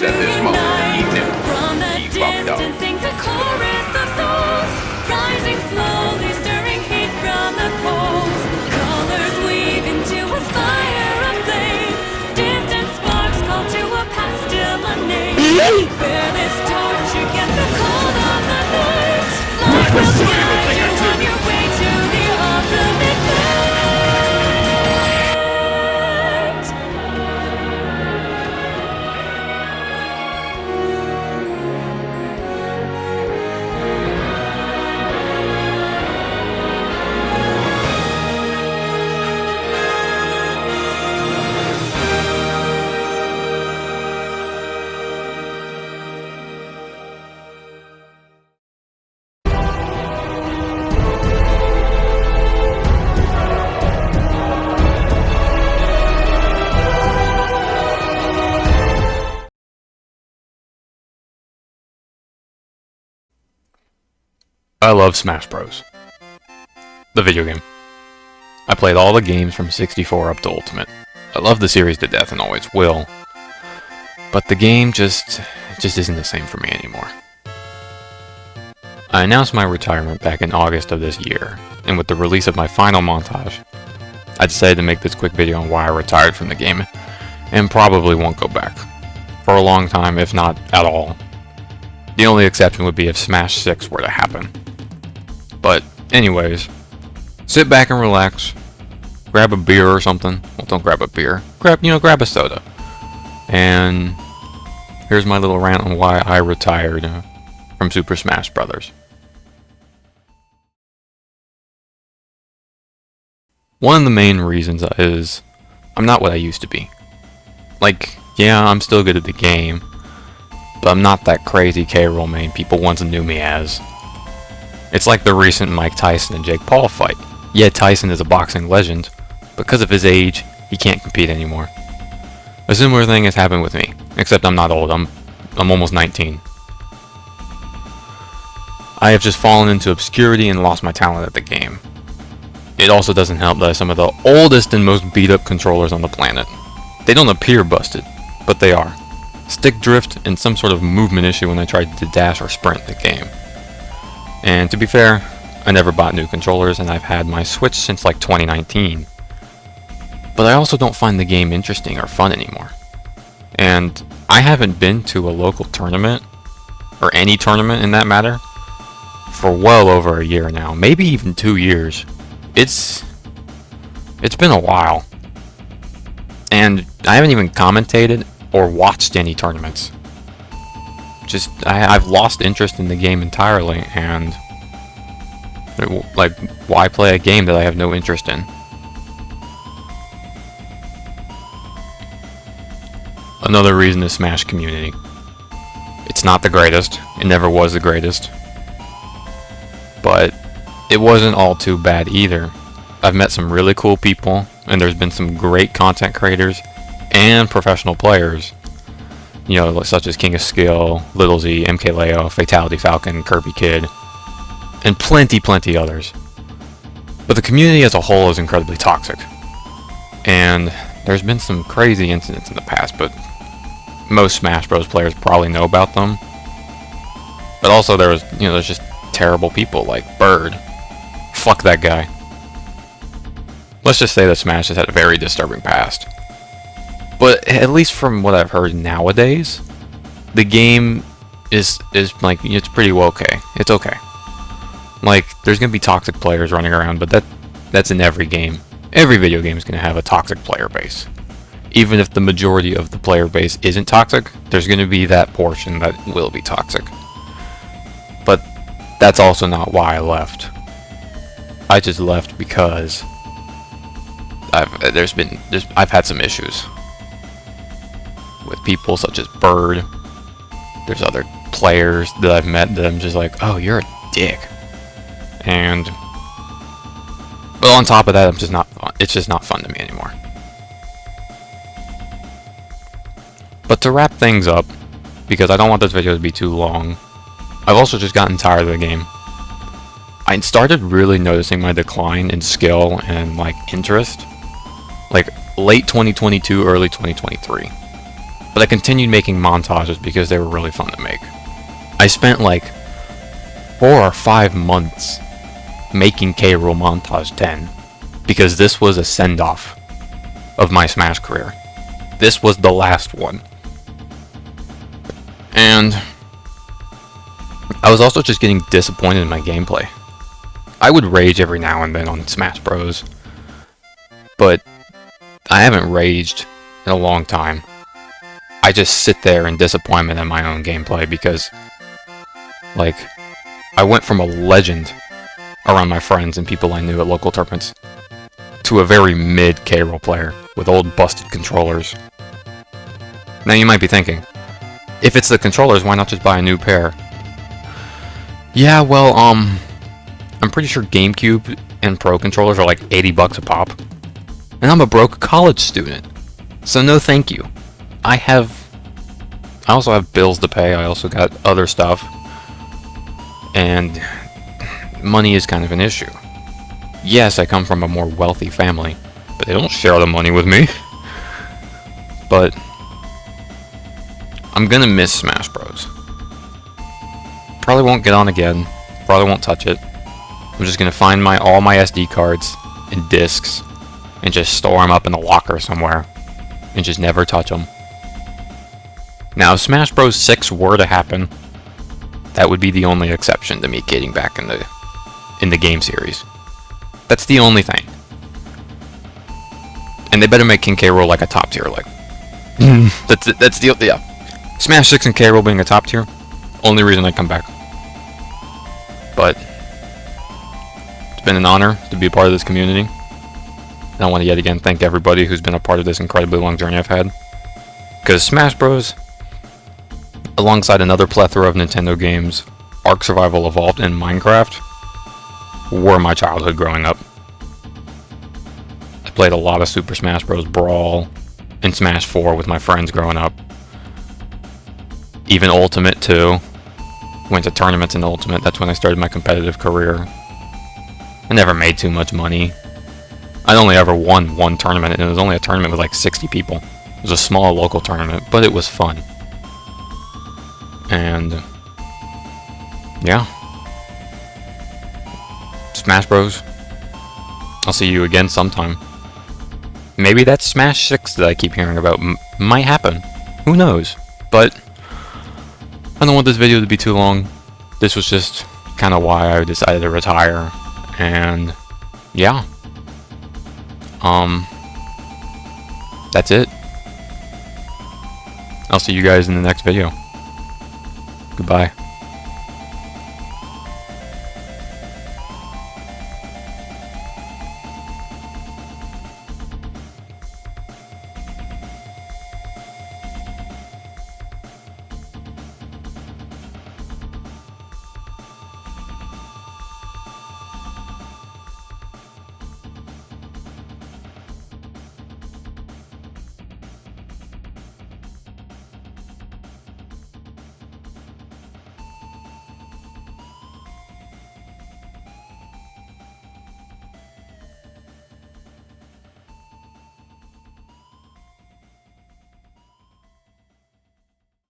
at this moment, he knew he fucked up. Sings a chorus of souls, rising slowly, stirring heat from the coals. Colors weave into a fire of flame. Distant sparks call to a past still unnamed. Bear this torch, you get the cold of the night. Light will guide you on your way to the ultimate night. I love Smash Bros. The video game. I played all the games from 64 up to Ultimate. I love the series to death and always will. But the game just isn't the same for me anymore. I announced my retirement back in August of this year, and with the release of my final montage, I decided to make this quick video on why I retired from the game, and probably won't go back. For a long time, if not at all. The only exception would be if Smash 6 were to happen. But anyways, sit back and relax, grab a beer or something. Well, don't grab a beer. Grab a soda. And here's my little rant on why I retired from Super Smash Bros. One of the main reasons is I'm not what I used to be. Like, yeah, I'm still good at the game, but I'm not that crazy K-Roll main people once knew me as. It's like the recent Mike Tyson and Jake Paul fight. Yeah, Tyson is a boxing legend, but because of his age, he can't compete anymore. A similar thing has happened with me, except I'm not old, I'm almost 19. I have just fallen into obscurity and lost my talent at the game. It also doesn't help that I have some of the oldest and most beat up controllers on the planet. They don't appear busted, but they are. Stick drift and some sort of movement issue when I tried to dash or sprint in the game. And to be fair, I never bought new controllers and I've had my Switch since like 2019. But I also don't find the game interesting or fun anymore. And I haven't been to a local tournament, or any tournament in that matter, for well over a year now, maybe even 2 years. It's been a while. And I haven't even commentated or watched any tournaments. I've lost interest in the game entirely, and like, why play a game that I have no interest in? Another reason is Smash community. It's not the greatest, it never was the greatest, but it wasn't all too bad either. I've met some really cool people, and there's been some great content creators and professional players. You know, such as King of Skill, Little Z, MKLeo, Fatality Falcon, Kirby Kid, and plenty others. But the community as a whole is incredibly toxic. And there's been some crazy incidents in the past, but most Smash Bros. Players probably know about them. But also there's just terrible people like Bird. Fuck that guy. Let's just say that Smash has had a very disturbing past. But at least from what I've heard nowadays, the game is like, it's pretty well okay. It's okay. Like, there's gonna be toxic players running around, but that's in every game. Every video game is gonna have a toxic player base. Even if the majority of the player base isn't toxic, there's gonna be that portion that will be toxic. But that's also not why I left. I just left because I've had some issues with people such as Bird. There's other players that I've met that I'm just like, oh, you're a dick. But on top of that, it's just not fun to me anymore. But to wrap things up, because I don't want this video to be too long, I've also just gotten tired of the game. I started really noticing my decline in skill and like interest like late 2022, early 2023. But I continued making montages because they were really fun to make. I spent like 4 or 5 months making K. Rool Montage 10 because this was a send-off of my Smash career. This was the last one. And I was also just getting disappointed in my gameplay. I would rage every now and then on Smash Bros. But I haven't raged in a long time. I just sit there in disappointment at my own gameplay because, like, I went from a legend around my friends and people I knew at local tournaments to a very mid K. Rool player with old busted controllers. Now you might be thinking, if it's the controllers, why not just buy a new pair? Yeah, well, I'm pretty sure GameCube and Pro controllers are like $80 a pop. And I'm a broke college student. So no thank you. I also have bills to pay, I also got other stuff. And money is kind of an issue. Yes, I come from a more wealthy family, but they don't share the money with me. But I'm gonna miss Smash Bros. Probably won't get on again. Probably won't touch it. I'm just gonna find all my SD cards and discs and just store them up in the locker somewhere and just never touch them. Now, if Smash Bros. 6 were to happen, that would be the only exception to me getting back in the game series. That's the only thing. And they better make King K. Rool like a top tier, like. that's the yeah. Smash 6 and K. Rool being a top tier, only reason I come back. But it's been an honor to be a part of this community. And I want to yet again thank everybody who's been a part of this incredibly long journey I've had. Because Smash Bros., alongside another plethora of Nintendo games, Ark Survival Evolved, and Minecraft, were my childhood growing up. I played a lot of Super Smash Bros. Brawl and Smash 4 with my friends growing up. Even Ultimate 2. Went to tournaments in Ultimate. That's when I started my competitive career. I never made too much money. I only ever won one tournament, and it was only a tournament with like 60 people. It was a small local tournament, but it was fun. And yeah. Smash Bros. I'll see you again sometime. Maybe that Smash 6 that I keep hearing about might happen. Who knows? But I don't want this video to be too long. This was just kind of why I decided to retire. And yeah. That's it. I'll see you guys in the next video. Goodbye.